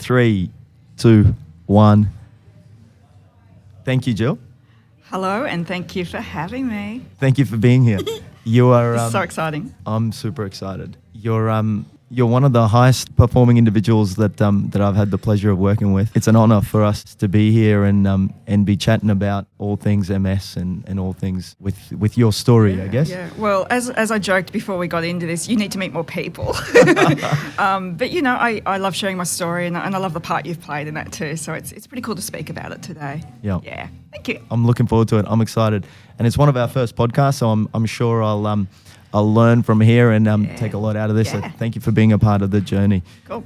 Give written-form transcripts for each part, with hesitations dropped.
3, 2, 1. Thank you, Jill. Hello, and thank you for having me. Thank you for being here. You are. It's so exciting. I'm super excited. You're one of the highest performing individuals that I've had the pleasure of working with. It's an honour for us to be here and be chatting about all things MS and all things with your story, I guess. Yeah. Well, as I joked before we got into this, you need to meet more people. But you know, I love sharing my story, and I love the part you've played in that too. So it's pretty cool to speak about it today. Yeah. Yeah. Thank you. I'm looking forward to it. I'm excited, and it's one of our first podcasts, so I'm sure I'll learn from here and take a lot out of this. Yeah. So thank you for being a part of the journey. Cool.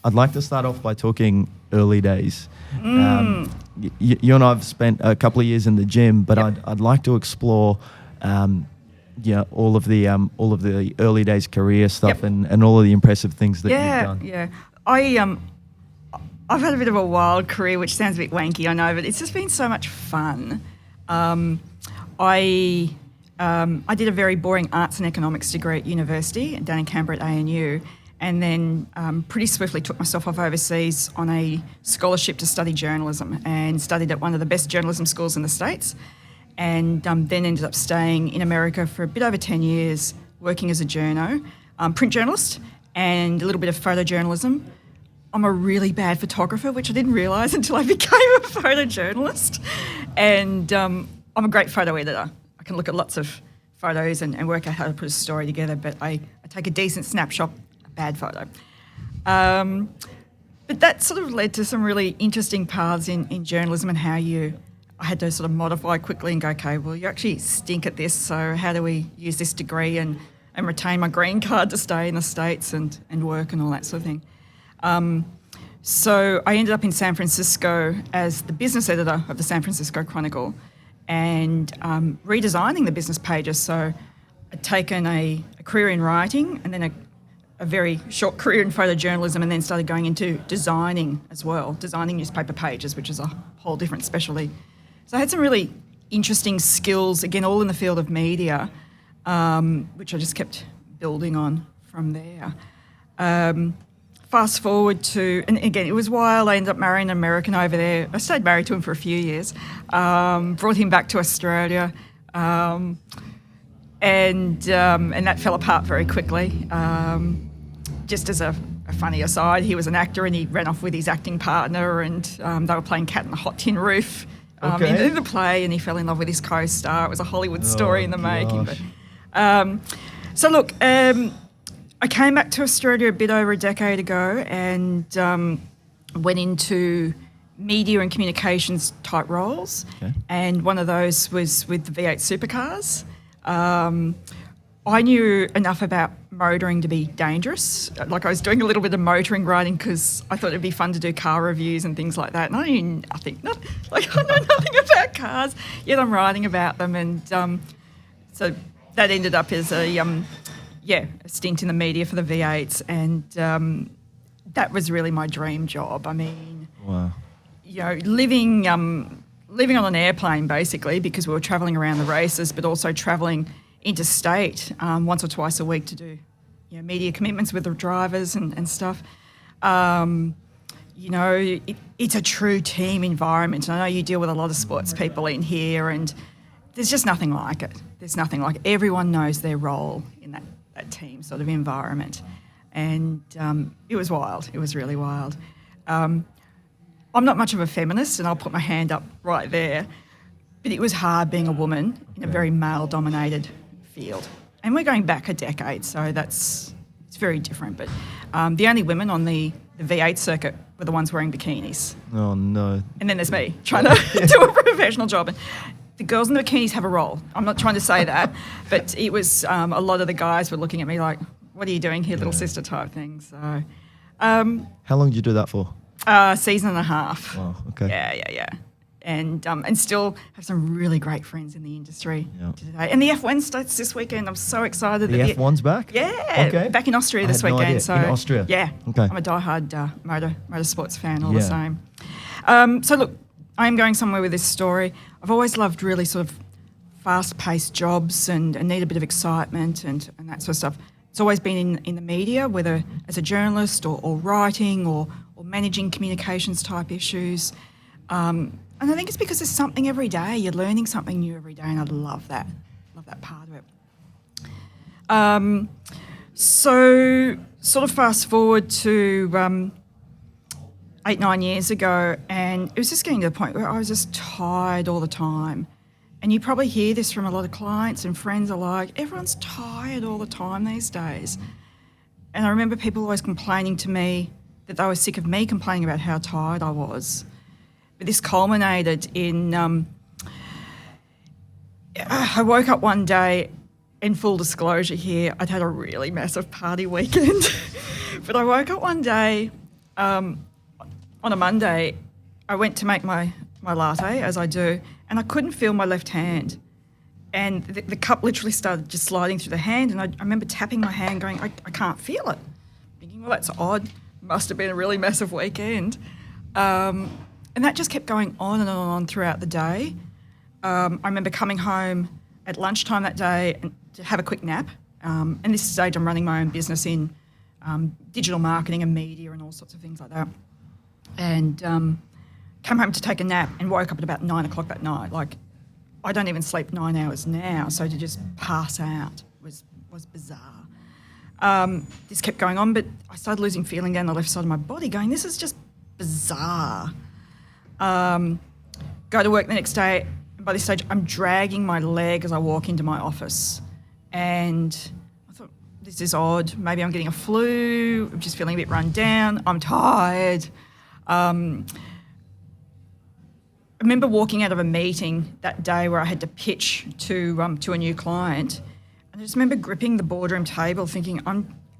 I'd like to start off by talking early days. You and I have spent a couple of years in the gym, but Yep. I'd like to explore, all of the early days career stuff Yep. and all of the impressive things that you've done. Yeah. I've had a bit of a wild career, which sounds a bit wanky, I know, but it's just been so much fun. I did a very boring arts and economics degree at university down in Canberra at ANU, and then pretty swiftly took myself off overseas on a scholarship to study journalism, and studied at one of the best journalism schools in the States, and then ended up staying in America for a bit over 10 years, working as a journo, print journalist, and a little bit of photojournalism. I'm a really bad photographer, which I didn't realise until I became a photojournalist, and I'm a great photo editor. I can look at lots of photos and work out how to put a story together, but I take a decent snapshot, a bad photo. But that sort of led to some really interesting paths in journalism and how I had to sort of modify quickly and go, okay, well, you actually stink at this, so how do we use this degree and retain my green card to stay in the States and work and all that sort of thing. So I ended up in San Francisco as the business editor of the San Francisco Chronicle, and redesigning the business pages. So I'd taken a career in writing and then a very short career in photojournalism, and then started going into designing as well, designing newspaper pages, which is a whole different specialty. So I had some really interesting skills, again, all in the field of media, which I just kept building on from there. Fast forward to, and again, it was wild. I ended up marrying an American over there. I stayed married to him for a few years, brought him back to Australia, and that fell apart very quickly. Just as a funny aside, he was an actor and he ran off with his acting partner, and they were playing Cat in the Hot Tin Roof in the play, and he fell in love with his co-star. It was a Hollywood story in the making. But, so look, I came back to Australia a bit over a decade ago and went into media and communications type roles. Okay. And one of those was with the V8 supercars. I knew enough about motoring to be dangerous. Like, I was doing a little bit of motoring riding because I thought it'd be fun to do car reviews and things like that. And I knew nothing. I know nothing about cars, yet I'm writing about them. And so that ended up as a stint in the media for the V8s, and that was really my dream job. I mean, wow. You know, living on an airplane basically, because we were travelling around the races, but also travelling interstate once or twice a week to do media commitments with the drivers and stuff. It's a true team environment. I know you deal with a lot of sports people in here, and there's just nothing like it. There's nothing like it. Everyone knows their role in that team sort of environment, and it was wild. It was really wild. I'm not much of a feminist, and I'll put my hand up right there, but it was hard being a woman in a very male-dominated field, and we're going back a decade, so it's very different. But the only women on the V8 circuit were the ones wearing bikinis. Oh no! And then there's me trying to do a professional job. And the girls in the bikinis have a role. I'm not trying to say that, but it was a lot of the guys were looking at me like, "What are you doing here, little sister?" type thing. So, how long did you do that for? Season and a half. Wow. Okay. Yeah. And still have some really great friends in the industry today. And the F1 starts this weekend. I'm so excited. The F1's back? Yeah. Okay. Back in Austria this weekend. No idea. So in Austria? Yeah. Okay. I'm a diehard motorsports fan all the same. So look, I'm going somewhere with this story. I've always loved really sort of fast-paced jobs and need a bit of excitement and that sort of stuff. It's always been in the media, whether as a journalist or writing or managing communications type issues. And I think it's because there's something every day. You're learning something new every day, and I love that part of it. So sort of fast forward to 8-9 years ago, and it was just getting to the point where I was just tired all the time. And you probably hear this from a lot of clients and friends alike. Everyone's tired all the time these days. And I remember people always complaining to me that they were sick of me complaining about how tired I was. But this culminated in, I woke up one day, in full disclosure here, I'd had a really massive party weekend. But I woke up one day, on a Monday, I went to make my latte, as I do, and I couldn't feel my left hand. And the cup literally started just sliding through the hand, and I remember tapping my hand going, I can't feel it. Thinking, well, that's odd. Must have been a really massive weekend. And that just kept going on and on throughout the day. I remember coming home at lunchtime that day and to have a quick nap. And this stage I'm running my own business in digital marketing and media and all sorts of things like that. And came home to take a nap and woke up at about 9 o'clock that night. Like, I don't even sleep 9 hours now, so to just pass out was bizarre. This kept going on, but I started losing feeling down the left side of my body, going, this is just bizarre. Go to work the next day, and by this stage, I'm dragging my leg as I walk into my office. And I thought, this is odd. Maybe I'm getting a flu. I'm just feeling a bit run down. I'm tired. I remember walking out of a meeting that day where I had to pitch to a new client, and I just remember gripping the boardroom table, thinking,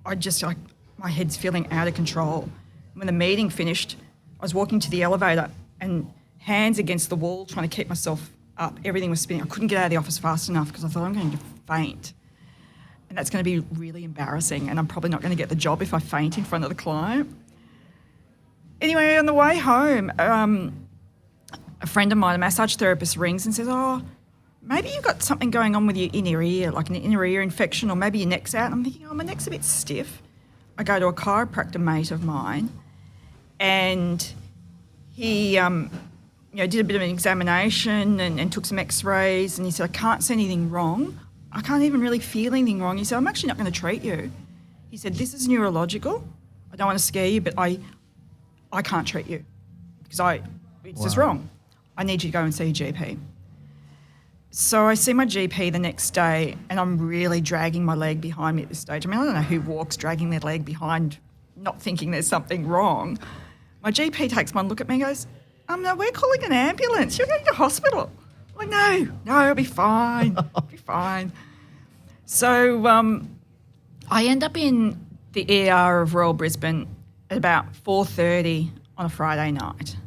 I just like my head's feeling out of control. When the meeting finished, I was walking to the elevator and hands against the wall, trying to keep myself up. Everything was spinning. I couldn't get out of the office fast enough because I thought I'm going to faint, and that's going to be really embarrassing, and I'm probably not going to get the job if I faint in front of the client. Anyway, on the way home, a friend of mine, a massage therapist, rings and says, oh, maybe you've got something going on with your inner ear, like an inner ear infection, or maybe your neck's out. And I'm thinking, oh, my neck's a bit stiff. I go to a chiropractor mate of mine, and he did a bit of an examination and took some x-rays, and he said, I can't see anything wrong. I can't even really feel anything wrong. He said, I'm actually not going to treat you. He said, this is neurological. I don't want to scare you, but I can't treat you because it's just wrong. I need you to go and see a GP. So I see my GP the next day, and I'm really dragging my leg behind me at this stage. I mean, I don't know who walks dragging their leg behind, not thinking there's something wrong. My GP takes one look at me and goes, no, we're calling an ambulance. You're going to hospital. I'm like, no, I'll be fine. I'll be fine. So I end up in the ER of Royal Brisbane at about 4:30 on a Friday night.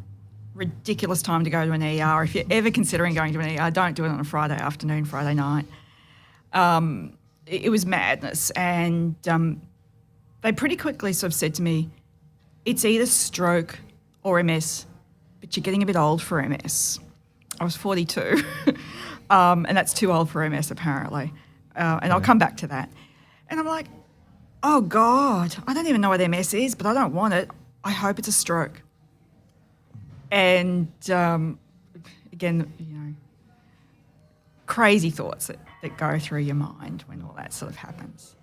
Ridiculous time to go to an ER. If you're ever considering going to an ER, don't do it on a Friday afternoon, Friday night. It was madness. And they pretty quickly sort of said to me, it's either stroke or MS, but you're getting a bit old for MS. I was 42, and that's too old for MS apparently. And I'll come back to that. And I'm like, oh God, I don't even know what MS is, but I don't want it. I hope it's a stroke. And again, crazy thoughts that go through your mind when all that sort of happens.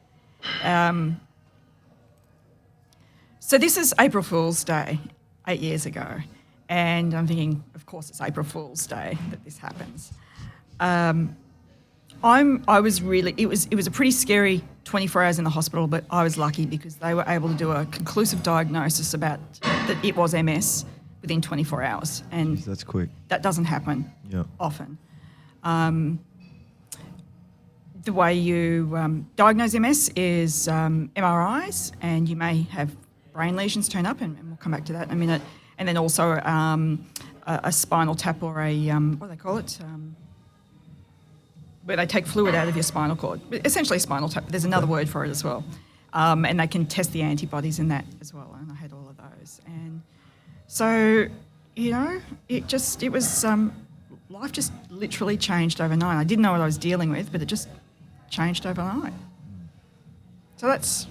So this is April Fool's Day 8 years ago, and I'm thinking, of course, it's April Fool's Day that this happens. It was a pretty scary 24 hours in the hospital, but I was lucky because they were able to do a conclusive diagnosis about that it was MS within 24 hours. And Jeez, that's quick. That doesn't happen often. The way you diagnose MS is MRIs, and you may have brain lesions turn up, and we'll come back to that in a minute. And then also a spinal tap or a, what do they call it? Where they take fluid out of your spinal cord. Essentially a spinal tap, but there's another word for it as well. And they can test the antibodies in that as well, and I had all of those. And so, life just literally changed overnight. I didn't know what I was dealing with, but it just changed overnight. So that's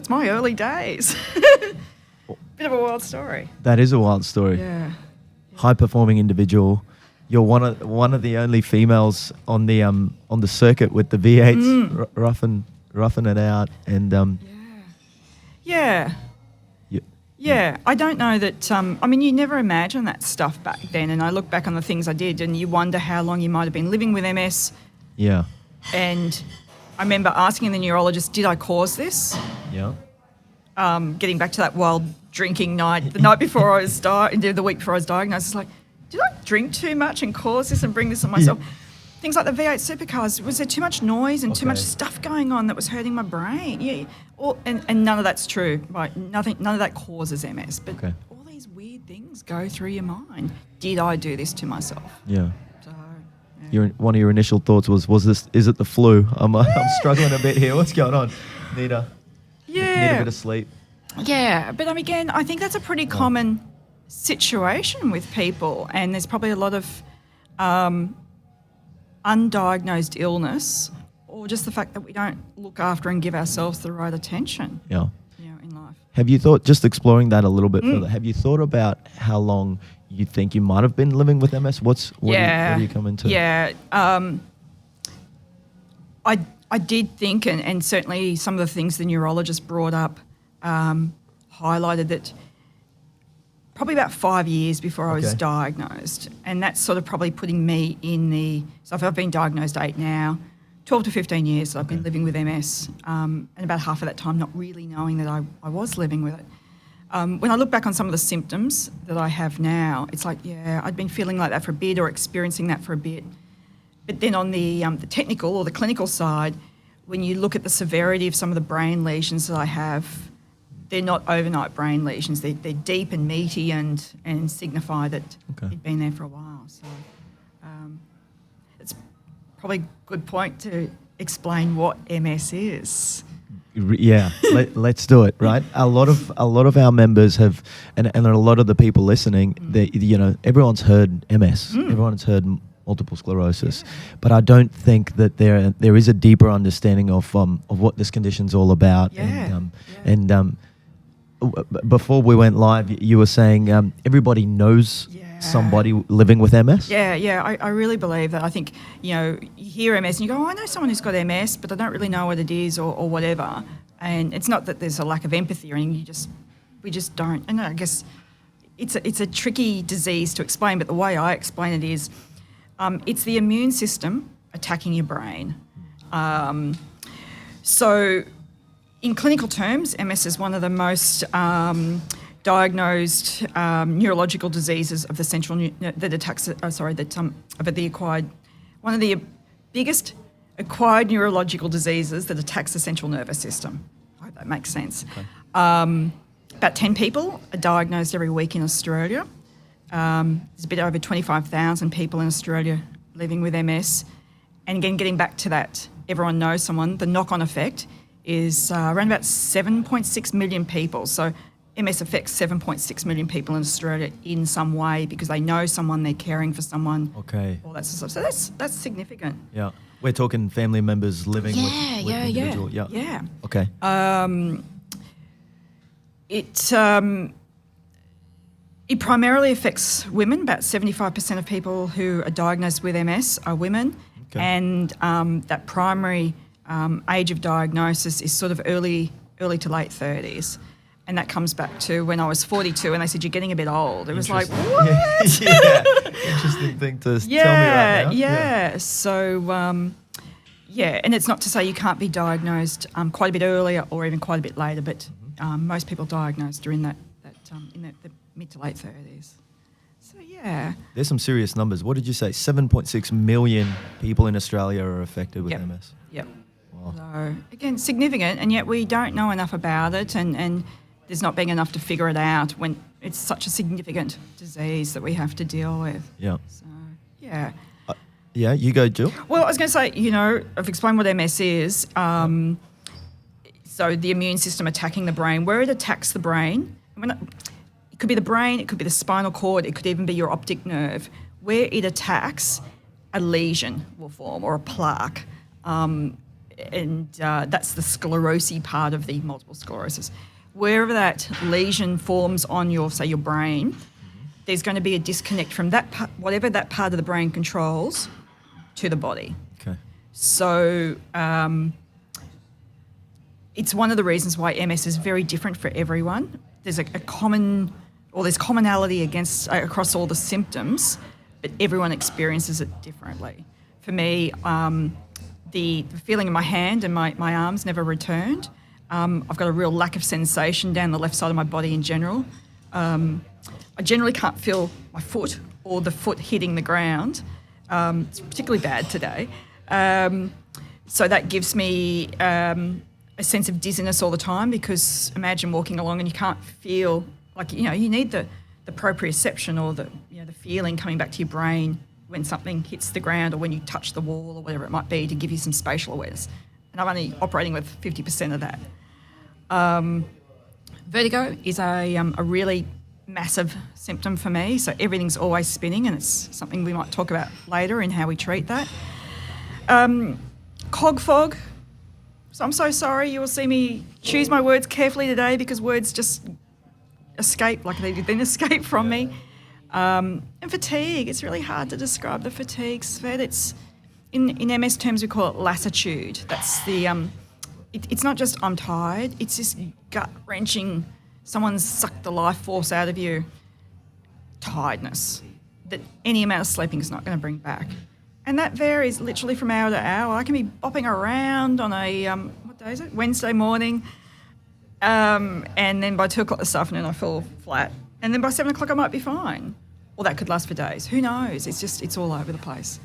my early days. Bit of a wild story. That is a wild story. Yeah. High performing individual. You're one of the only females on the circuit with the V8s roughing it out, and Yeah. Yeah, I don't know that. I mean, you never imagine that stuff back then. And I look back on the things I did, and you wonder how long you might have been living with MS. Yeah. And I remember asking the neurologist, "Did I cause this?" Yeah. Getting back to that wild drinking night, the night before I was the week before I was diagnosed, it's like, did I drink too much and cause this and bring this on myself? Things like the V8 supercars, was there too much noise and too much stuff going on that was hurting my brain? Yeah, and none of that's true. Right? None of that causes MS. But all these weird things go through your mind. Did I do this to myself? Yeah. So, yeah. One of your initial thoughts was this? Is it the flu? I'm struggling a bit here. What's going on? Need a bit of sleep. Yeah, but again, I think that's a pretty common situation with people, and there's probably a lot of undiagnosed illness, or just the fact that we don't look after and give ourselves the right attention. Yeah. In life. Have you thought, just exploring that a little bit further, have you thought about how long you think you might have been living with MS? What do you come into? Yeah. I did think, and certainly some of the things the neurologist brought up highlighted that probably about 5 years before I was diagnosed. And that's sort of probably putting me in so if I've been diagnosed 8 now, 12 to 15 years I've been living with MS, and about half of that time not really knowing that I was living with it. When I look back on some of the symptoms that I have now, it's like, I'd been feeling like that for a bit or experiencing that for a bit. But then on the technical or the clinical side, when you look at the severity of some of the brain lesions that I have, they're not overnight brain lesions. They're deep and meaty and signify that you've been there for a while. So it's probably a good point to explain what MS is. Yeah, let's do it. Right, a lot of our members have, and a lot of the people listening, everyone's heard MS, everyone's heard multiple sclerosis, but I don't think that there is a deeper understanding of what this condition's all about. Before we went live, you were saying everybody knows somebody living with MS? Yeah, I really believe that. I think, you hear MS and you go, I know someone who's got MS, but I don't really know what it is or whatever. And it's not that there's a lack of empathy or anything, we just don't. And I guess it's a tricky disease to explain, but the way I explain it is it's the immune system attacking your brain. So in clinical terms, MS is one of the most diagnosed neurological diseases of the central that attacks of the acquired, one of the biggest acquired neurological diseases that attacks the central nervous system. I hope that makes sense. About 10 people are diagnosed every week in Australia. There's a bit over 25,000 people in Australia living with MS. And again, getting back to that, everyone knows someone. The knock-on effect is around about 7.6 million people. So MS affects 7.6 million people in Australia in some way because they know someone, they're caring for someone. Okay. All that sort of stuff. So that's significant. Yeah. We're talking family members living with individual. Yeah. Okay. It primarily affects women. About 75% of people who are diagnosed with MS are women. Okay. And that primary age of diagnosis is sort of early to late 30s. And that comes back to when I was 42 and they said, you're getting a bit old. It was like, what? Yeah. Interesting thing to tell me right now. Yeah. So, and it's not to say you can't be diagnosed quite a bit earlier or even quite a bit later, but most people diagnosed are in the mid to late 30s. So, yeah. There's some serious numbers. What did you say? 7.6 million people in Australia are affected with MS. Yep. Wow. So, again, significant, and yet we don't know enough about it, and there's not been enough to figure it out when it's such a significant disease that we have to deal with. Yeah. So, yeah. Yeah, you go, Jill. Well, I was going to say, I've explained what MS is. So the immune system attacking the brain, where it attacks the brain, it could be the brain, it could be the spinal cord, it could even be your optic nerve. Where it attacks, a lesion will form or a plaque. And that's the sclerosy part of the multiple sclerosis. wherever that lesion forms on your, say, your brain, there's going to be a disconnect from that part, whatever that part of the brain controls, to the body. Okay. So it's one of the reasons why MS is very different for everyone. There's there's commonality across all the symptoms, but everyone experiences it differently. For me, the feeling in my hand and my arms never returned. I've got a real lack of sensation down the left side of my body in general. I generally can't feel my foot or the foot hitting the ground. It's particularly bad today. So that gives me a sense of dizziness all the time, because imagine walking along and you can't feel, like, you need the proprioception, or the feeling coming back to your brain when something hits the ground or when you touch the wall or whatever it might be, to give you some spatial awareness. And I'm only operating with 50% of that. Vertigo is a really massive symptom for me, so everything's always spinning, and it's something we might talk about later in how we treat that. Cog fog. So I'm so sorry, you will see me choose my words carefully today, because words just escape like they didn't escape from me. And fatigue, it's really hard to describe the fatigue, Svet. It's, in MS terms, we call it lassitude. That's the, it's not just I'm tired, it's this gut-wrenching, someone's sucked the life force out of you, tiredness that any amount of sleeping is not going to bring back. And that varies literally from hour to hour. I can be bopping around on a, what day is it? Wednesday morning, and then by 2 o'clock this afternoon I feel flat. And then by 7 o'clock I might be fine. Or that could last for days. Who knows? It's all over the place.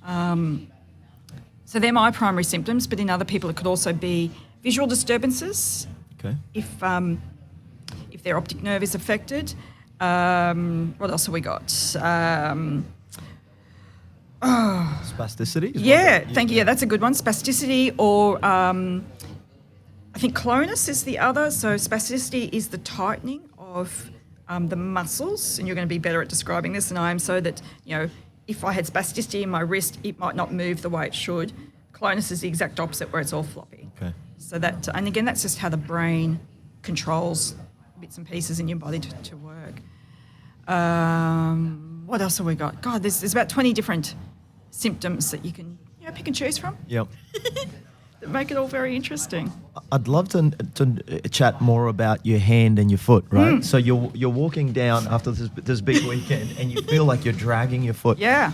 So they're my primary symptoms, but in other people it could also be visual disturbances. Okay. If their optic nerve is affected. What else have we got? Spasticity? Thank you. Yeah, that's a good one. Spasticity, or I think clonus is the other. So spasticity is the tightening of the muscles, and you're going to be better at describing this than I am, so that, if I had spasticity in my wrist, it might not move the way it should. Clonus is the exact opposite, where it's all floppy. Okay. So that, and again, that's just how the brain controls bits and pieces in your body to work. What else have we got? God, there's about 20 different symptoms that you can pick and choose from. Yep. That make it all very interesting. I'd love to chat more about your hand and your foot, right? So you're walking down after this big weekend, and you feel like you're dragging your foot. Yeah.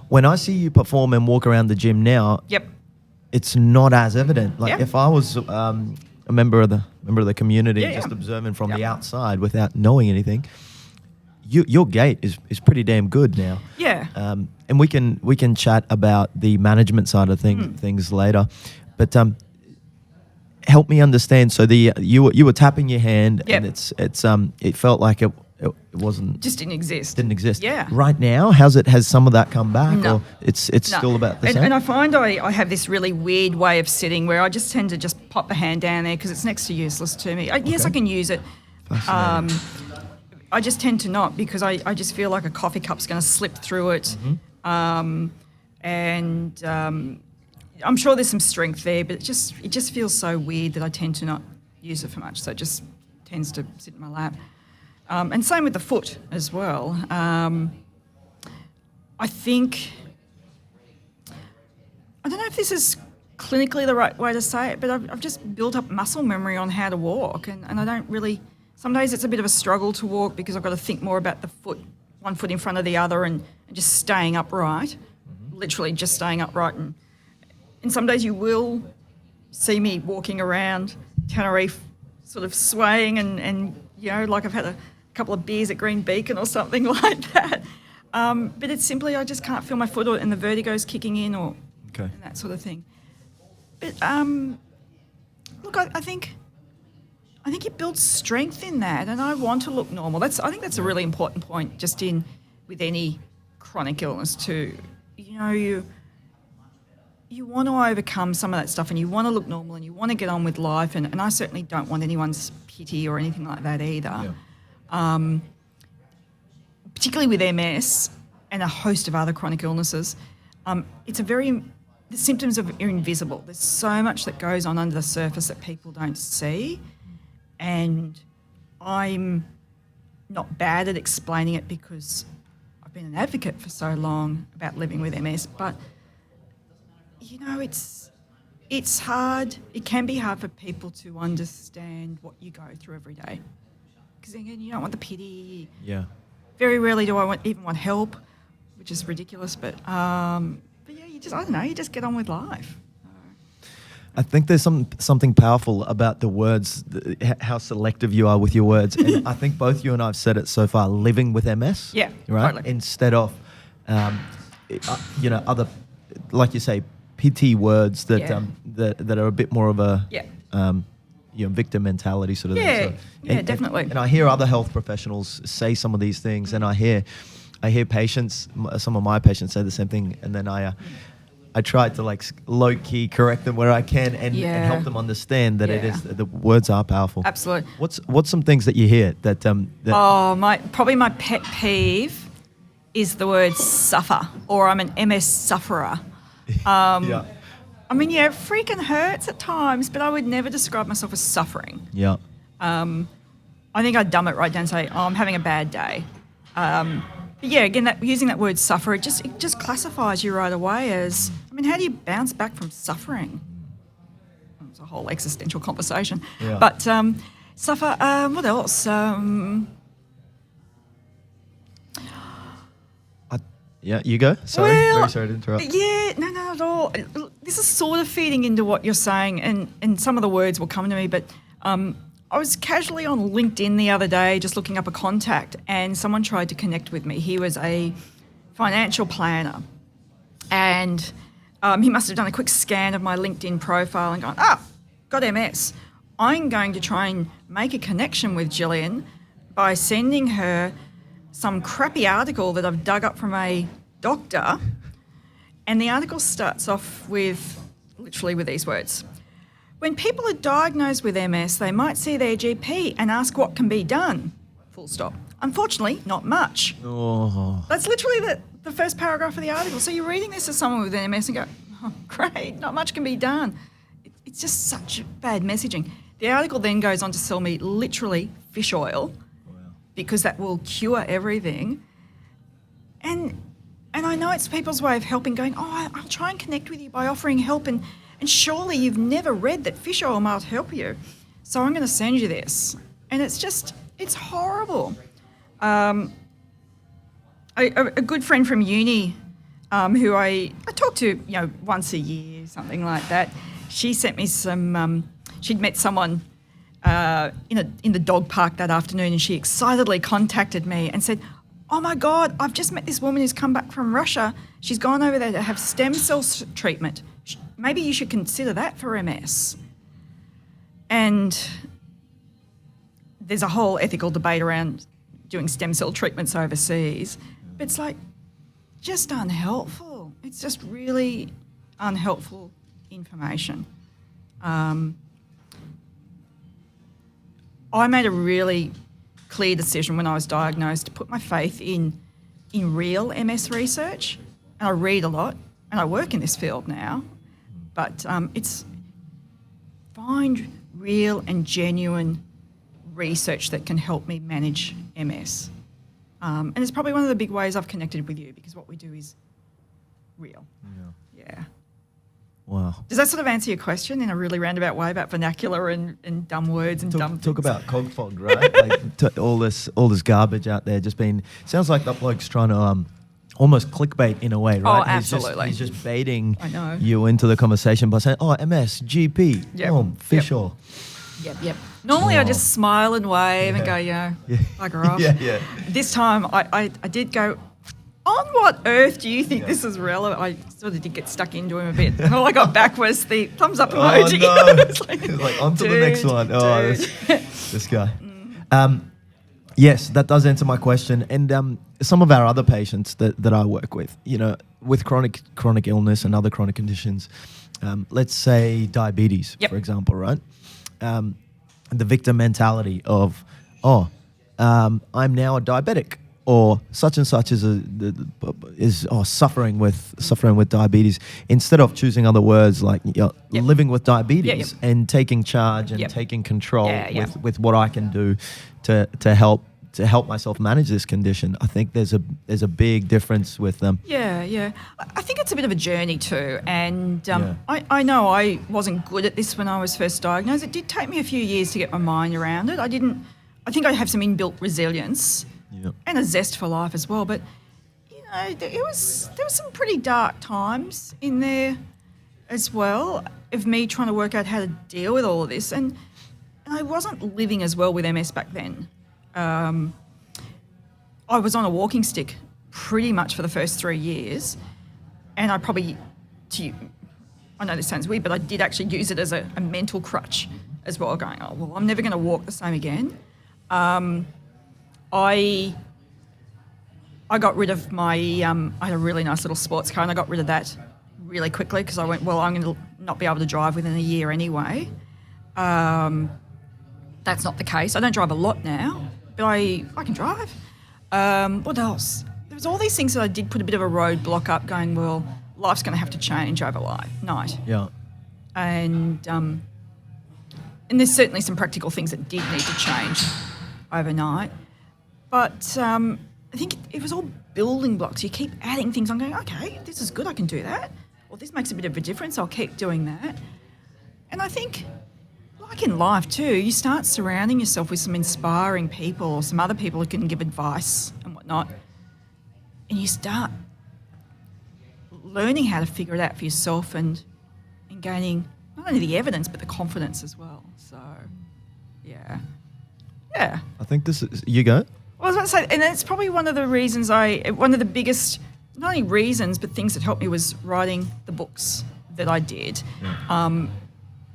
When I see you perform and walk around the gym now, Yep. it's not as evident. Like, if I was a member of the community, just observing from the outside without knowing anything, your gait is pretty damn good now. Yeah. And we can chat about the management side of things later, but help me understand. So you were tapping your hand, and it felt like it wasn't, just didn't exist. Yeah. Right now, has some of that come back, No. or it's still about the same? And I find I have this really weird way of sitting where I just tend to just pop the hand down there because it's next to useless to me. Yes, I can use it. I just tend to not, because I just feel like a coffee cup's going to slip through it. And I'm sure there's some strength there, but it just feels so weird that I tend to not use it for much. So it just tends to sit in my lap. And same with the foot as well. I think, I don't know if this is clinically the right way to say it, but I've just built up muscle memory on how to walk, and I don't really, some days it's a bit of a struggle to walk because I've got to think more about the foot, one foot in front of the other, and just staying upright, literally just staying upright. And some days you will see me walking around Tenerife sort of swaying and like I've had a couple of beers at Green Beacon or something like that. But it's simply I just can't feel my foot, and the vertigo's kicking in, or and that sort of thing. But look, I think it builds strength in that, and I want to look normal. I think that's a really important point, just with any chronic illness too. You want to overcome some of that stuff, and you want to look normal, and you want to get on with life, and I certainly don't want anyone's pity or anything like that either. Yeah. Particularly with MS and a host of other chronic illnesses, the symptoms are invisible. There's so much that goes on under the surface that people don't see, and I'm not bad at explaining it because I've been an advocate for so long about living with MS, but, it's hard. It can be hard for people to understand what you go through every day. Because, again, you don't want the pity. Yeah. Very rarely do I even want help, which is ridiculous. But yeah, I don't know, you just get on with life. I think there's something powerful about the words, how selective you are with your words. And I think both you and I have said it so far, living with MS. Yeah, right? totally. Instead of, other, like you say, pity words that that are a bit more of a victim mentality sort of thing. So, definitely. And I hear other health professionals say some of these things, and I hear patients, some of my patients say the same thing, and then I try to low key correct them where I can and help them understand that it is the words are powerful. Absolutely. What's some things that you hear that probably my pet peeve is the word suffer, or I'm an MS sufferer. I mean, it freaking hurts at times, but I would never describe myself as suffering. Yeah. I think I'd dumb it right down and say, I'm having a bad day. But yeah, again, using that word suffer, it just classifies you right away as, how do you bounce back from suffering? It's a whole existential conversation. Yeah. But suffer, what else? Yeah, you go. Sorry, very sorry to interrupt. Yeah, no, not at all. This is sort of feeding into what you're saying, and some of the words will come to me, but I was casually on LinkedIn the other day just looking up a contact, and someone tried to connect with me. He was a financial planner, and he must have done a quick scan of my LinkedIn profile and gone, got MS. I'm going to try and make a connection with Jillian by sending her some crappy article that I've dug up from a doctor, and the article starts off literally with these words. When people are diagnosed with MS, they might see their GP and ask what can be done. Full stop. Unfortunately, not much. Oh. That's literally the first paragraph of the article. So you're reading this as someone with MS and go, oh, great, not much can be done. It's just such bad messaging. The article then goes on to sell me literally fish oil, because that will cure everything. And I know it's people's way of helping, going, I'll try and connect with you by offering help, and surely you've never read that fish oil might help you, so I'm going to send you this. And it's horrible. A good friend from uni, who I talk to once a year, something like that, she sent me some, she'd met someone in the dog park that afternoon, and she excitedly contacted me and said, oh my God, I've just met this woman who's come back from Russia. She's gone over there to have stem cell treatment. Maybe you should consider that for MS. And there's a whole ethical debate around doing stem cell treatments overseas, but it's just unhelpful. It's just really unhelpful information. I made a really clear decision when I was diagnosed to put my faith in real MS research. And I read a lot, and I work in this field now. But it's find real and genuine research that can help me manage MS. And it's probably one of the big ways I've connected with you, because what we do is real. Yeah. Wow. Does that sort of answer your question in a really roundabout way about vernacular and dumb words and dumb things? Talk about cog fog, right? All this garbage out there just being... Sounds like that bloke's trying to almost clickbait in a way, right? Oh, absolutely. He's just baiting you into the conversation by saying, MS, GP, fish oil. Yep. Normally I just smile and wave and go, bugger off. Yeah. This time I did go, on what earth do you think this is relevant? I sort of did get stuck into him a bit. And all I got back was the thumbs up emoji. Oh, no. It's like, on to the next one. Oh, this guy. Yes, that does answer my question. And some of our other patients that I work with, with chronic illness and other chronic conditions, let's say diabetes, for example, right? The victim mentality of, I'm now a diabetic, or such and such is suffering with diabetes, instead of choosing other words like living with diabetes and taking charge and taking control with what I can do to help myself manage this condition. I think there's a big difference with them. Yeah. I think it's a bit of a journey too, and I know I wasn't good at this when I was first diagnosed. It did take me a few years to get my mind around it. I think I have some inbuilt resilience and a zest for life as well. But there was some pretty dark times in there as well of me trying to work out how to deal with all of this, and I wasn't living as well with MS back then. I was on a walking stick pretty much for the first 3 years, and I know this sounds weird, but I did actually use it as a mental crutch as well, going, oh, well, I'm never going to walk the same again. I got rid of my, I had a really nice little sports car, and I got rid of that really quickly because I went, well, I'm going to not be able to drive within a year anyway. That's not the case. I don't drive a lot now, but I can drive. What else? There was all these things that I did put a bit of a roadblock up, going, well, life's going to have to change overnight. Yeah. And there's certainly some practical things that did need to change overnight. But I think it was all building blocks. You keep adding things. I'm going, okay, this is good. I can do that. Well, this makes a bit of a difference. I'll keep doing that. And I think, like in life too, you start surrounding yourself with some inspiring people or some other people who can give advice and whatnot, and you start learning how to figure it out for yourself and gaining not only the evidence but the confidence as well. So, yeah. I think this is, you go? Well, I was about to say, and it's probably one of the reasons one of the biggest, not only reasons, but things that helped me was writing the books that I did. Yeah.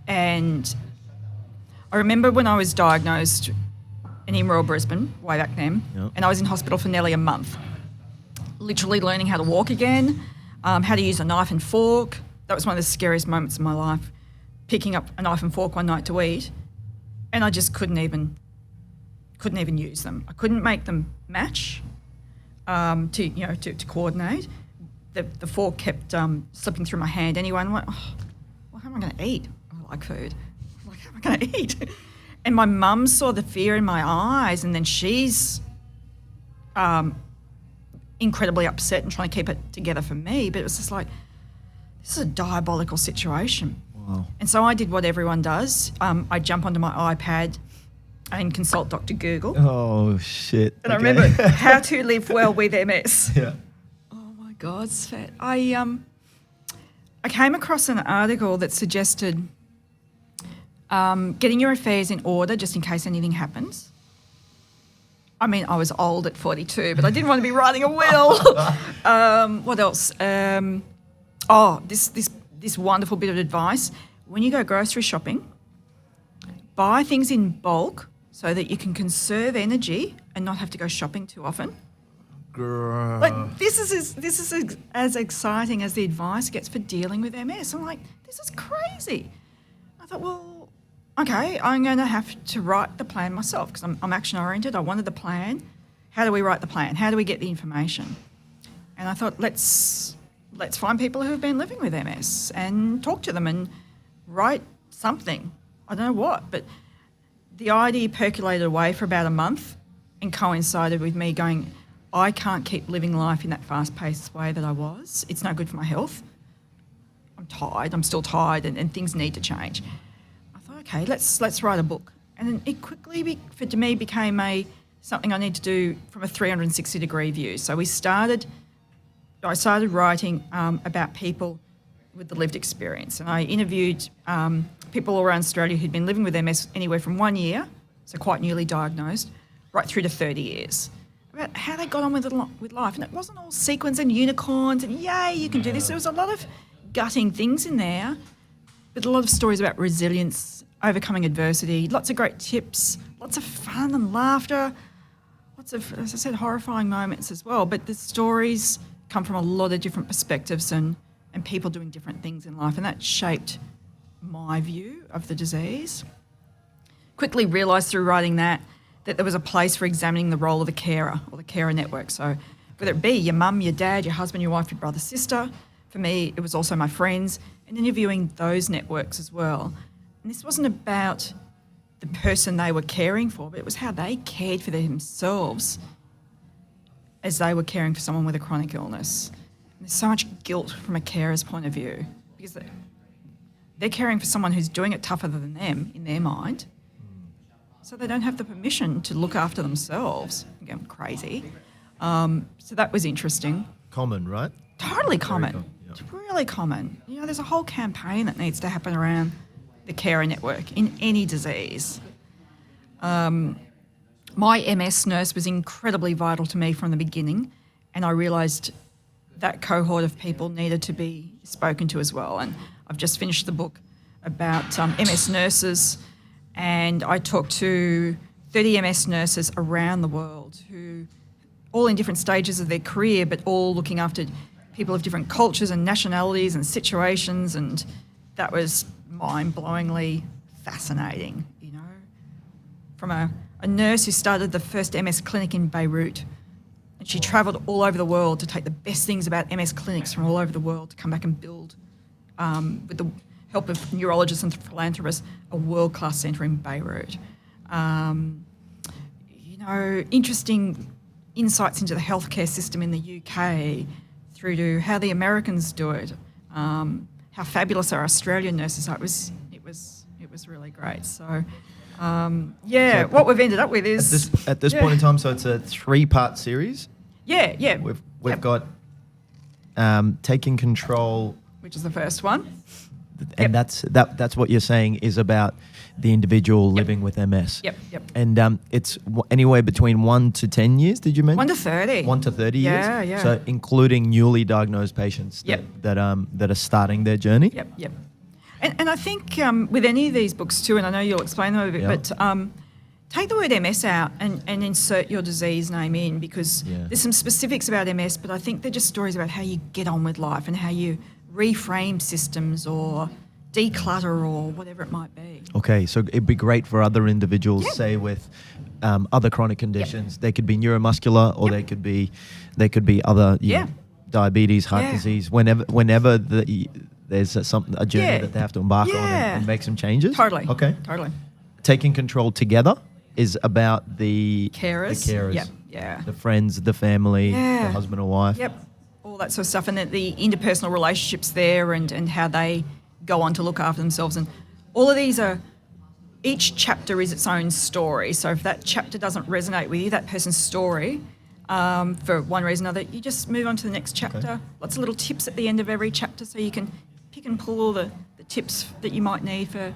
And I remember when I was diagnosed in Royal Brisbane, way back then, and I was in hospital for nearly a month, literally learning how to walk again, how to use a knife and fork. That was one of the scariest moments of my life, picking up a knife and fork one night to eat, and I just couldn't even use them. I couldn't make them match to coordinate. The fork kept slipping through my hand anyway, and I'm like, oh, well, how am I going to eat? I like food. Going to eat. And my mum saw the fear in my eyes, and then she's incredibly upset and trying to keep it together for me. But it was just like, this is a diabolical situation. Wow. And so I did what everyone does. I jump onto my iPad and consult Dr. Google. Oh, shit. And I remember how to live well with MS. Yeah. Oh my God, Svet. I came across an article that suggested getting your affairs in order just in case anything happens. I mean, I was old at 42, but I didn't want to be writing a will. What else? This wonderful bit of advice. When you go grocery shopping, buy things in bulk so that you can conserve energy and not have to go shopping too often. Girl. Like, this is as exciting as the advice gets for dealing with MS. I'm like, this is crazy. I thought, well, okay, I'm going to have to write the plan myself because I'm action-oriented. I wanted the plan. How do we write the plan? How do we get the information? And I thought, let's find people who have been living with MS and talk to them and write something. I don't know what, but the idea percolated away for about a month and coincided with me going, I can't keep living life in that fast-paced way that I was. It's no good for my health. I'm tired. I'm still tired, and things need to change. I thought, okay, let's write a book. And then it quickly, to me, became something I need to do from a 360-degree view. So I started writing about people with the lived experience, and I interviewed people all around Australia who'd been living with MS anywhere from 1 year, so quite newly diagnosed, right through to 30 years, about how they got on with life. And it wasn't all sequins and unicorns and, yay, you can do this. There was a lot of gutting things in there, but a lot of stories about resilience, overcoming adversity, lots of great tips, lots of fun and laughter, lots of, as I said, horrifying moments as well. But the stories come from a lot of different perspectives and people doing different things in life, and that shaped my view of the disease. Quickly realised through writing that that there was a place for examining the role of the carer or the carer network. So whether it be your mum, your dad, your husband, your wife, your brother, sister, for me it was also my friends, and interviewing those networks as well. And this wasn't about the person they were caring for, but it was how they cared for themselves as they were caring for someone with a chronic illness. And there's so much guilt from a carer's point of view because they're caring for someone who's doing it tougher than them in their mind, so they don't have the permission to look after themselves. Again, crazy. So that was interesting. Common, right? Totally common. It's really common. You know, there's a whole campaign that needs to happen around the carer network in any disease. My MS nurse was incredibly vital to me from the beginning, and I realised that cohort of people needed to be spoken to as well. And I've just finished the book about MS nurses, and I talked to 30 MS nurses around the world who, all in different stages of their career, but all looking after people of different cultures and nationalities and situations, and that was mind-blowingly fascinating, you know. From a nurse who started the first MS clinic in Beirut, and she travelled all over the world to take the best things about MS clinics from all over the world to come back and build, with the help of neurologists and philanthropists, a world-class centre in Beirut. You know, interesting insights into the healthcare system in the UK through to how the Americans do it, how fabulous our Australian nurses are. It was really great. So, so what we've ended up with is... At this point in time, so it's a 3-part series? Yeah. We've got Taking Control... Which is the first one. And that's what you're saying is about the individual living with MS. Yep. And it's anywhere between 1 to 10 years, did you mention? 1 to 30. 1 to 30 years? Yeah. So including newly diagnosed patients that are starting their journey? Yep. And I think with any of these books too, and I know you'll explain them a bit, but take the word MS out and insert your disease name in, because there's some specifics about MS, but I think they're just stories about how you get on with life and how you reframe systems or declutter or whatever it might be. Okay, so it'd be great for other individuals, say with other chronic conditions. They could be neuromuscular, or they could be other diabetes, heart disease. Whenever there's a journey that they have to embark on and make some changes. Totally. Okay. Totally. Taking Control Together is about the carers. The friends, the family, the husband or wife. Yep. All that sort of stuff, and the interpersonal relationships there, and how they go on to look after themselves. And all of these each chapter is its own story. So if that chapter doesn't resonate with you, that person's story, for one reason or another, you just move on to the next chapter. Okay. Lots of little tips at the end of every chapter, so you can pick and pull all the tips that you might need for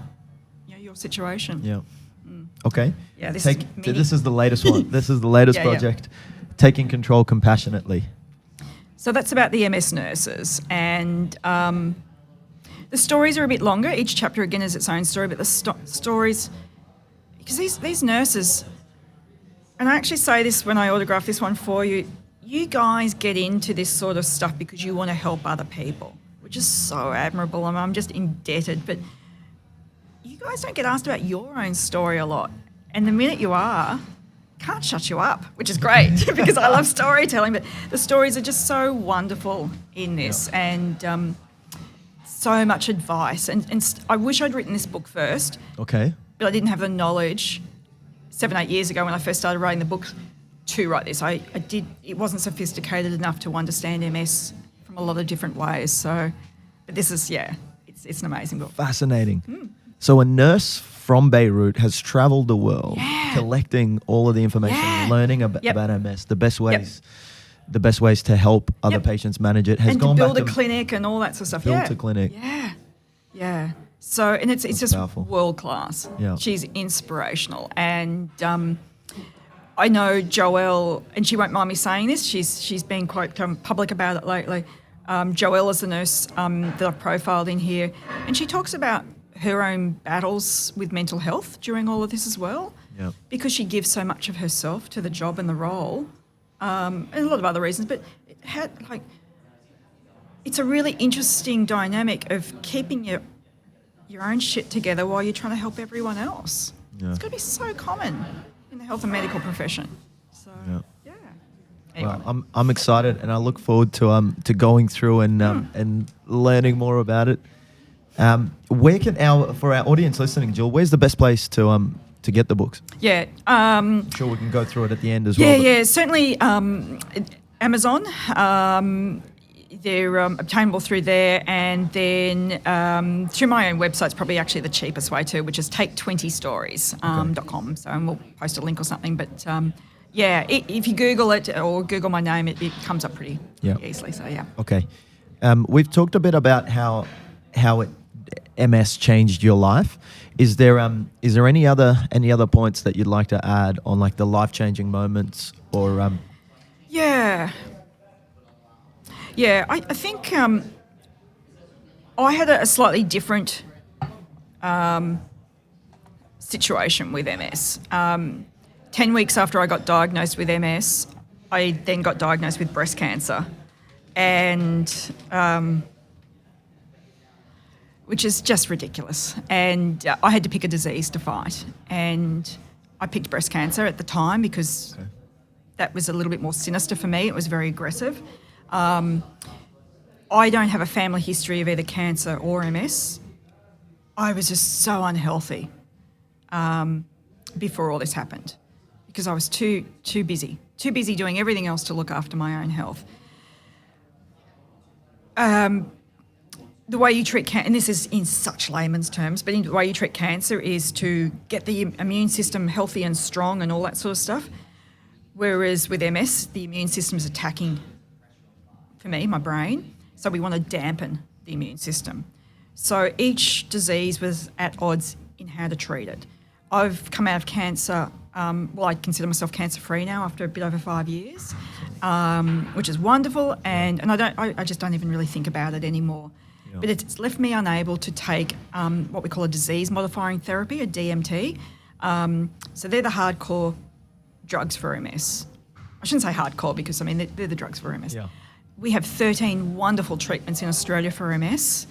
your situation. Yeah. Okay. Yeah. This is the latest one. This is the latest project. Taking Control Compassionately. So that's about the MS nurses, and the stories are a bit longer. Each chapter, again, is its own story, but the stories, because these nurses, and I actually say this when I autograph this one for you, you guys get into this sort of stuff because you want to help other people, which is so admirable, and I'm just indebted, but you guys don't get asked about your own story a lot, and the minute you are, can't shut you up, which is great because I love storytelling, but the stories are just so wonderful in this, and so much advice. And I wish I'd written this book first. Okay. But I didn't have the knowledge 7-8 years ago when I first started writing the book to write this. It wasn't sophisticated enough to understand MS from a lot of different ways. So, but this is, it's an amazing book. Fascinating. So a nurse from Beirut has travelled the world collecting all of the information, learning about MS, the best ways to help other patients manage it. Has and gone to build back a clinic and all that sort of stuff. Built a clinic. Yeah. So, and it's just powerful. World class. Yeah. She's inspirational, and I know Joelle, and she won't mind me saying this. She's been quite public about it lately. Joelle is the nurse that I've profiled in here, and she talks about her own battles with mental health during all of this as well, because she gives so much of herself to the job and the role, and a lot of other reasons. But it's a really interesting dynamic of keeping your own shit together while you're trying to help everyone else. Yeah. It's got to be so common. in the health and medical profession. So, yeah. Anyway. Well, I'm excited, and I look forward to going through and learning more about it. Where can for our audience listening, Jill, where's the best place to get the books? Yeah. I'm sure we can go through it at the end as well. Yeah, certainly Amazon. They're obtainable through there, and then through my own website's probably actually the cheapest way too, which is take20stories.com. So, and we'll post a link or something. But if you Google it or Google my name, it comes up pretty easily. So yeah. Okay. We've talked a bit about how MS changed your life. Is there any other points that you'd like to add on like the life-changing moments or I think I had a slightly different situation with MS. 10 weeks after I got diagnosed with MS, I then got diagnosed with breast cancer, and which is just ridiculous. And I had to pick a disease to fight, and I picked breast cancer at the time because that was a little bit more sinister for me. It was very aggressive. I don't have a family history of either cancer or MS. I was just so unhealthy before all this happened because I was too busy doing everything else to look after my own health. The way you treat cancer, and this is in such layman's terms, but the way you treat cancer is to get the immune system healthy and strong and all that sort of stuff. Whereas with MS, the immune system is attacking, for me, my brain. So we want to dampen the immune system. So each disease was at odds in how to treat it. I've come out of cancer, I consider myself cancer-free now after a bit over 5 years, which is wonderful, and I just don't even really think about it anymore. Yep. But it's left me unable to take what we call a disease-modifying therapy, a DMT. So they're the hardcore drugs for MS. I shouldn't say hardcore because, they're the drugs for MS. Yeah. We have 13 wonderful treatments in Australia for MS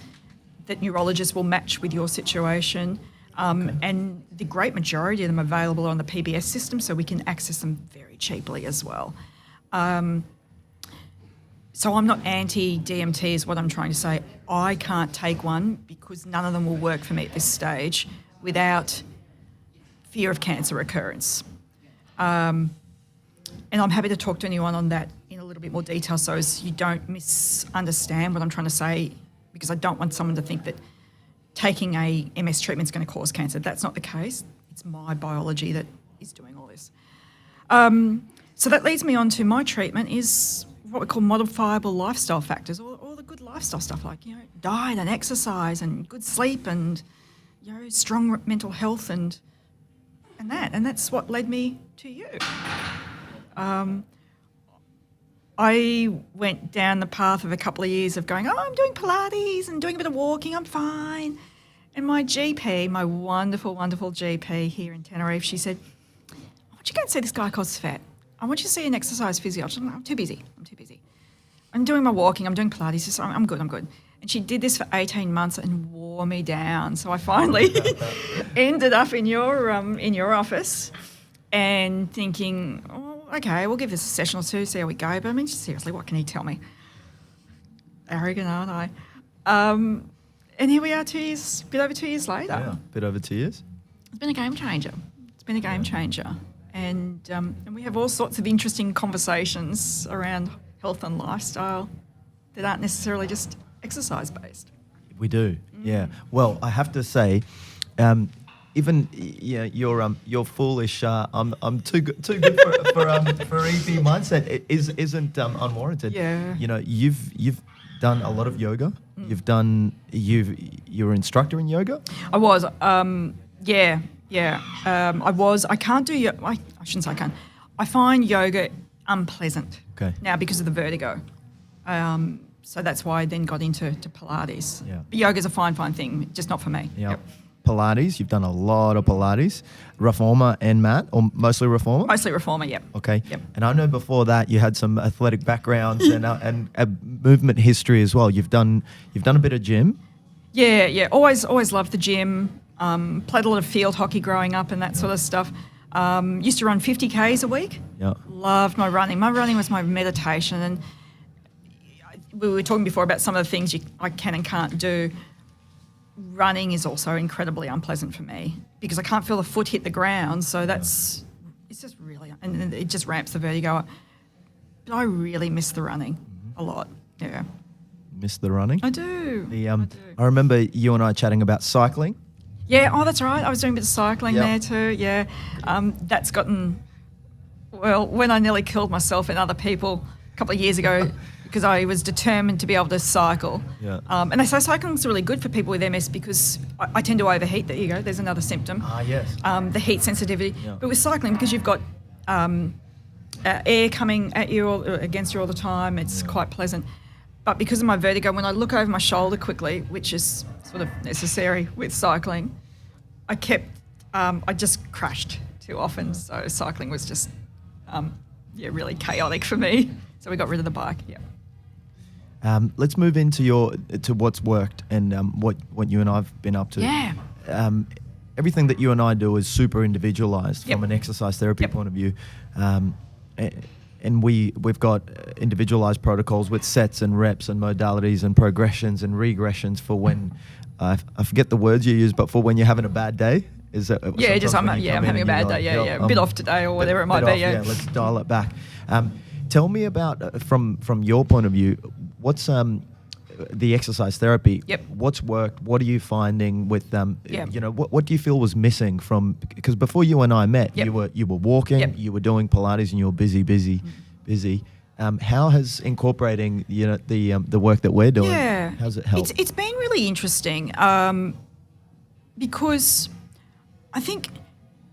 that neurologists will match with your situation. And the great majority of them are available on the PBS system, so we can access them very cheaply as well. So I'm not anti-DMT is what I'm trying to say. I can't take one because none of them will work for me at this stage without fear of cancer recurrence. And I'm happy to talk to anyone on that in a little bit more detail so as you don't misunderstand what I'm trying to say, because I don't want someone to think that taking a MS treatment is going to cause cancer. That's not the case. It's my biology that is doing all this. So that leads me on to my treatment is what we call modifiable lifestyle factors, all the good lifestyle stuff like, diet and exercise and good sleep and, strong mental health and that. And that's what led me to you. I went down the path of a couple of years of going, I'm doing Pilates and doing a bit of walking, I'm fine. And my GP, my wonderful, wonderful GP here in Tenerife, she said, I want you to go and see this guy called Svet. I want you to see an exercise physiologist. I'm too busy. I'm doing my walking, I'm doing Pilates, so I'm good. And she did this for 18 months and wore me down. So I finally ended up in your office and thinking, okay, we'll give this a session or two, see how we go. But seriously, what can he tell me? Arrogant, aren't I? And here we are 2 years, a bit over 2 years later. Yeah, a bit over 2 years. It's been a game changer. And we have all sorts of interesting conversations around health and lifestyle that aren't necessarily just exercise-based. We do, yeah. Well, I have to say, even you're foolish. I'm too good for EP mindset. It isn't unwarranted. Yeah. You've done a lot of yoga. You're an instructor in yoga. I was. I was. I can't do yoga. I shouldn't say I can't. I find yoga unpleasant. Okay. Now because of the vertigo. So that's why I then got into Pilates. Yeah. But yoga's a fine thing, just not for me. Yep. Pilates, you've done a lot of Pilates. Reformer and mat, or mostly Reformer? Mostly Reformer, yep. Okay. Yep. And I know before that you had some athletic backgrounds and a movement history as well. You've done a bit of gym. Yeah. Always loved the gym. Played a lot of field hockey growing up and that sort of stuff. Used to run 50 Ks a week. Yeah. Loved my running. My running was my meditation. And we were talking before about some of the things I can and can't do. Running is also incredibly unpleasant for me because I can't feel the foot hit the ground. So it's just really, and it just ramps the vertigo up. But I really miss the running a lot. Yeah. Miss the running? I do. I remember you and I chatting about cycling. Yeah, oh, that's right. I was doing a bit of cycling there too, yeah. That's gotten, well, when I nearly killed myself and other people a couple of years ago because I was determined to be able to cycle. Yeah. And they say cycling's really good for people with MS because I tend to overheat. There you go, there's another symptom. Yes. The heat sensitivity. Yeah. But with cycling, because you've got air coming at you or against you all the time, it's quite pleasant. But because of my vertigo, when I look over my shoulder quickly, which is sort of necessary with cycling, I just crashed too often. So cycling was just, really chaotic for me. So we got rid of the bike. Yeah. Let's move into to what's worked and what you and I've been up to. Yeah. Everything that you and I do is super individualized from an exercise therapy point of view. And we've got individualized protocols with sets and reps and modalities and progressions and regressions for when I forget the words you use, but for when you're having a bad day. Is that I'm having a bad day. A bit off today or whatever it might be. Yeah, let's dial it back. Tell me about from your point of view, what's the exercise therapy? Yep. What's worked? What are you finding with what do you feel was missing from, because before you and I met, you were walking, you were doing Pilates, and you were busy. How has incorporating the work that we're doing? How's it helped? It's been really interesting because I think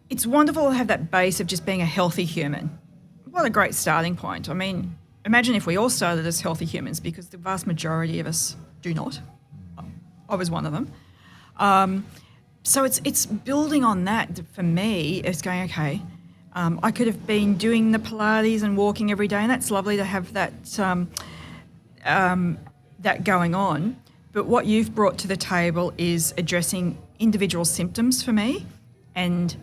it's wonderful to have that base of just being a healthy human. What a great starting point. I mean, imagine if we all started as healthy humans, because the vast majority of us do not. I was one of them. So it's building on that for me. It's going, okay, I could have been doing the Pilates and walking every day, and that's lovely to have that that going on. But what you've brought to the table is addressing individual symptoms for me and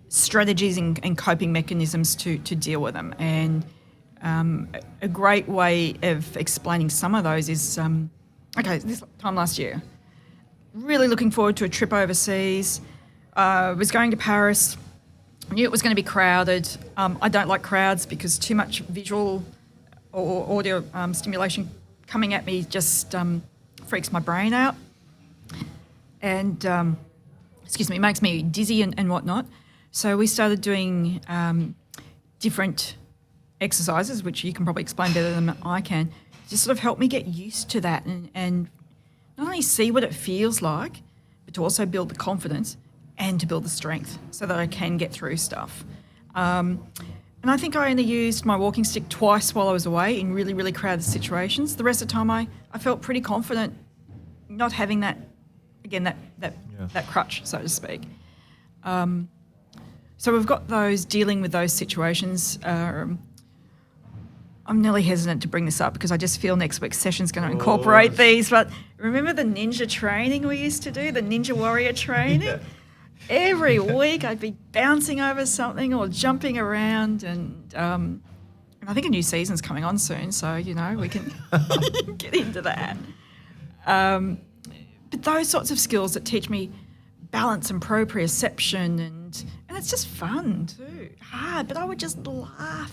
strategies and coping mechanisms to deal with them. And a great way of explaining some of those is, this time last year, really looking forward to a trip overseas, was going to Paris, knew it was going to be crowded. I don't like crowds because too much visual or audio stimulation coming at me just freaks my brain out and, makes me dizzy and whatnot. So we started doing different exercises, which you can probably explain better than I can, just sort of help me get used to that and not only see what it feels like, but to also build the confidence and to build the strength so that I can get through stuff. And I think I only used my walking stick twice while I was away in really, really crowded situations. The rest of the time I felt pretty confident not having that crutch, so to speak. So we've got those, dealing with those situations. I'm nearly hesitant to bring this up because I just feel next week's session's going to incorporate these. But remember the ninja training we used to do, the Ninja Warrior training? Yeah. Every week I'd be bouncing over something or jumping around, and I think a new season's coming on soon, so, we can get into that. But those sorts of skills that teach me balance and proprioception, and it's just fun too. Hard, but I would just laugh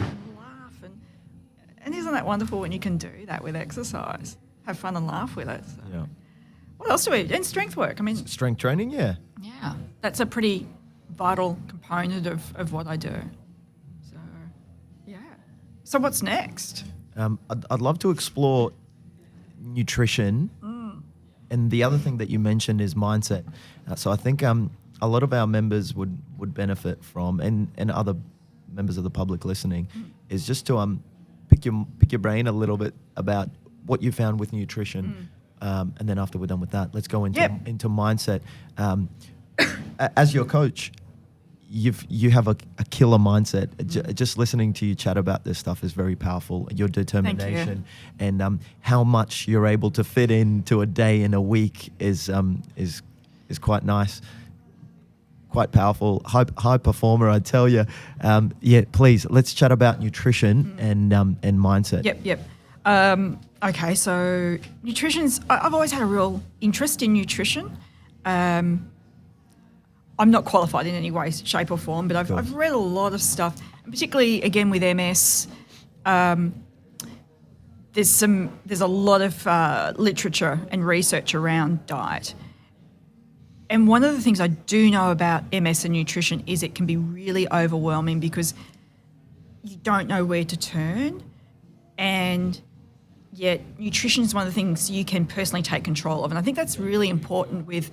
and isn't that wonderful when you can do that with exercise? Have fun and laugh with it. So. Yeah. What else do we do? And strength work. I mean, strength training, yeah. Yeah, that's a pretty vital component of what I do. So, yeah. So what's next? I'd love to explore nutrition. And the other thing that you mentioned is mindset. So I think a lot of our members would benefit from, and other members of the public listening, is just to pick your brain a little bit about what you found with nutrition. And then after we're done with that, let's go into mindset. As your coach, you have a killer mindset. Just listening to you chat about this stuff is very powerful. Your determination and how much you're able to fit into a day in a week is quite nice. quite powerful, high performer, I tell you. Please, let's chat about nutrition and mindset. Yep. Okay, so I've always had a real interest in nutrition. I'm not qualified in any way, shape or form, but I've read a lot of stuff, and particularly, again, with MS, there's a lot of literature and research around diet. And one of the things I do know about MS and nutrition is it can be really overwhelming because you don't know where to turn, and yet nutrition is one of the things you can personally take control of. And I think that's really important with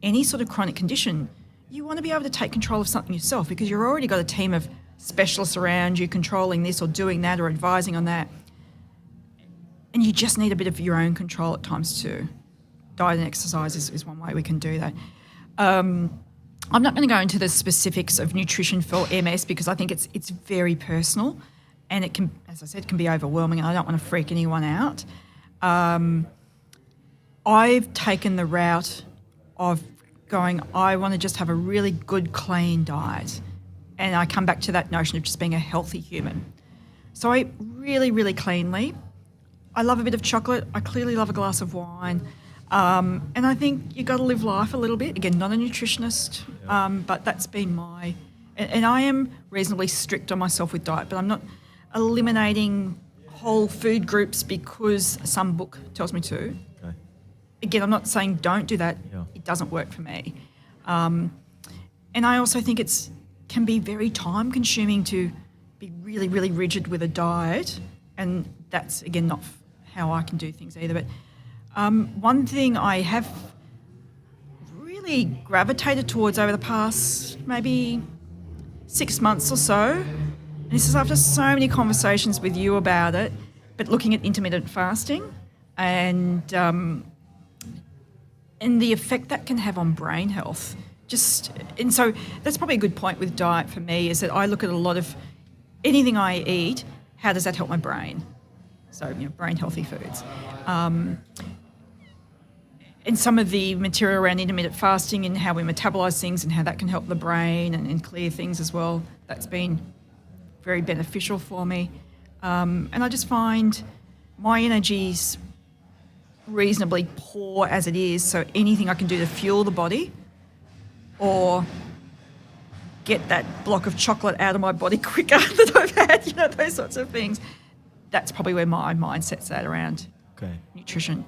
any sort of chronic condition. You want to be able to take control of something yourself because you've already got a team of specialists around you controlling this or doing that or advising on that. And you just need a bit of your own control at times too. Diet and exercise is one way we can do that. I'm not going to go into the specifics of nutrition for MS because I think it's very personal, and it can, as I said, can be overwhelming, and I don't want to freak anyone out. I've taken the route of going, I want to just have a really good, clean diet, and I come back to that notion of just being a healthy human. So I eat really, really cleanly. I love a bit of chocolate. I clearly love a glass of wine. And I think you've got to live life a little bit. Again, not a nutritionist, but that's been and I am reasonably strict on myself with diet, but I'm not eliminating whole food groups because some book tells me to. Okay. Again, I'm not saying don't do that. Yeah. It doesn't work for me. And I also think can be very time consuming to be really, really rigid with a diet, and that's, again, not how I can do things either. But one thing I have really gravitated towards over the past maybe 6 months or so, and this is after so many conversations with you about it, but looking at intermittent fasting and the effect that can have on brain health. And so that's probably a good point with diet for me, is that I look at a lot of anything I eat, how does that help my brain? So, brain healthy foods. And some of the material around intermittent fasting and how we metabolize things and how that can help the brain and clear things as well, that's been very beneficial for me. And I just find my energy's reasonably poor as it is, so anything I can do to fuel the body or get that block of chocolate out of my body quicker that I've had, those sorts of things, that's probably where my mindset's at around nutrition.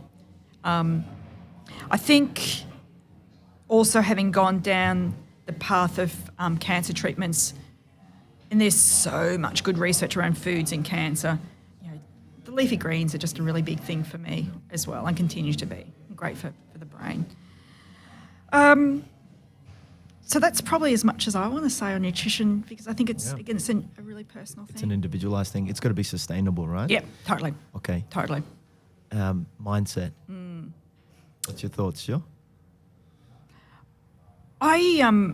I think also having gone down the path of cancer treatments, and there's so much good research around foods and cancer, the leafy greens are just a really big thing for me as well, and continue to be great for the brain. So that's probably as much as I want to say on nutrition, because I think it's a really personal thing. It's an individualised thing. It's got to be sustainable, right? Yeah, totally. Okay. Totally. Mindset. What's your thoughts, Jill? I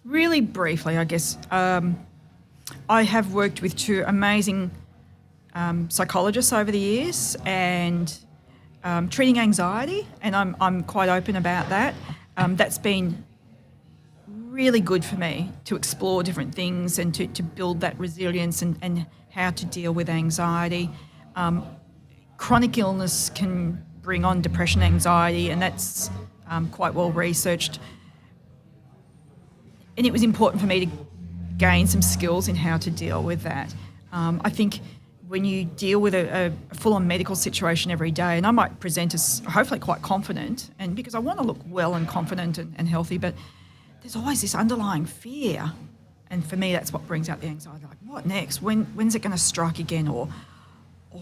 really briefly, I guess, I have worked with two amazing psychologists over the years, and treating anxiety, and I'm quite open about that. That's been really good for me to explore different things and to build that resilience and how to deal with anxiety. Chronic illness can bring on depression, anxiety, and that's quite well researched. And it was important for me to gain some skills in how to deal with that. I think when you deal with a full-on medical situation every day, and I might present as hopefully quite confident, and because I want to look well and confident and healthy, but there's always this underlying fear. And for me, that's what brings out the anxiety. Like, what next? When's it going to strike again? Or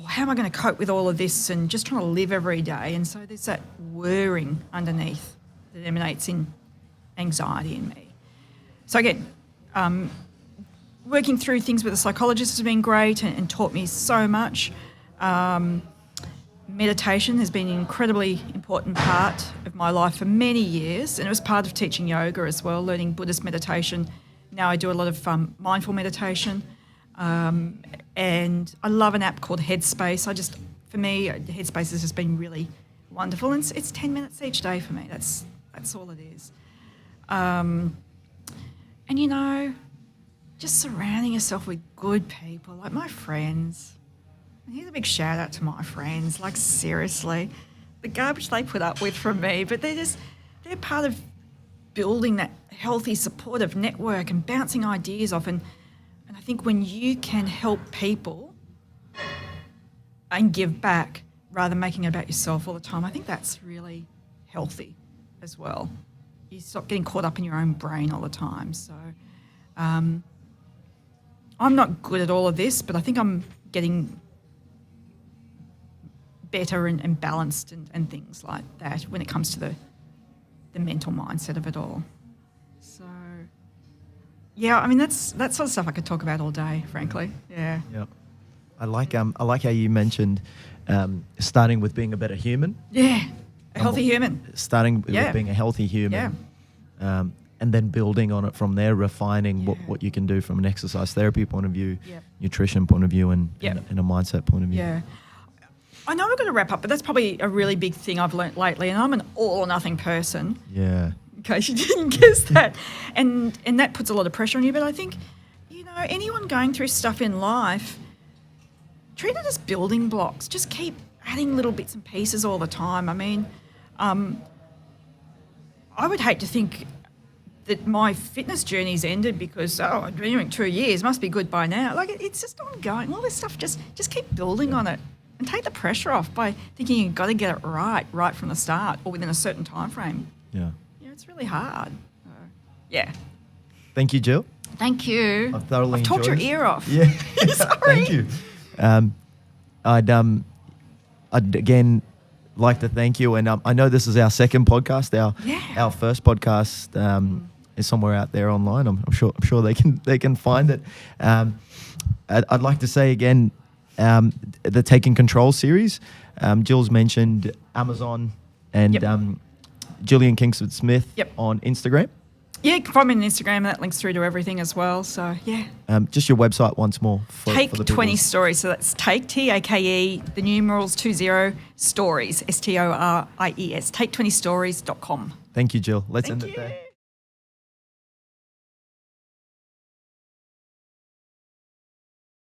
how am I going to cope with all of this? And just trying to live every day. And so there's that whirring underneath that emanates in anxiety in me. So again, working through things with a psychologist has been great and taught me so much. Meditation has been an incredibly important part of my life for many years, and it was part of teaching yoga as well, learning Buddhist meditation. Now I do a lot of mindful meditation, and I love an app called Headspace. For me, Headspace has just been really wonderful, and it's 10 minutes each day for me. That's all it is. And, you know, just surrounding yourself with good people, like my friends. And here's a big shout out to my friends. Like, seriously, the garbage they put up with from me, but they're part of building that healthy, supportive network and bouncing ideas off. And I think when you can help people and give back rather than making it about yourself all the time, I think that's really healthy as well. You stop getting caught up in your own brain all the time. So I'm not good at all of this, but I think I'm getting better and balanced and things like that when it comes to the mental mindset of it all. So, yeah, I mean, that's that sort of stuff I could talk about all day, frankly. Yeah. Yeah. I like how you mentioned starting with being a better human. Yeah. A healthy human. Starting with being a healthy human. Yeah. And then building on it from there, refining what you can do from an exercise therapy point of view, nutrition point of view, and a mindset point of view. Yeah. I know we're going to wrap up, but that's probably a really big thing I've learnt lately, and I'm an all or nothing person. Yeah. In case you didn't guess that. And that puts a lot of pressure on you, but I think, you know, anyone going through stuff in life, treat it as building blocks. Just keep adding little bits and pieces all the time. I mean, I would hate to think that my fitness journey's ended because, I've been doing 2 years, must be good by now. Like, it's just ongoing. All this stuff, just keep building on it and take the pressure off by thinking you've got to get it right from the start or within a certain time frame. Yeah. Yeah, it's really hard. Yeah. Thank you, Jill. Thank you. I've thoroughly talked your ear off. Yeah. Sorry. Thank you. I'd again like to thank you, and I know this is our second podcast. Our first podcast is somewhere out there online. I'm sure they can find it. I'd like to say again, the Taking Control series. Jill's mentioned Amazon and Jillian Kingsford Smith on Instagram. Yeah, you can find me on Instagram, and that links through to everything as well. So, yeah. Just your website once more. Take for the 20 Stories. So that's Take, T-A-K-E, the numerals 20, Stories, S-T-O-R-I-E-S, take20stories.com. Thank you, Jill. Let's end it there.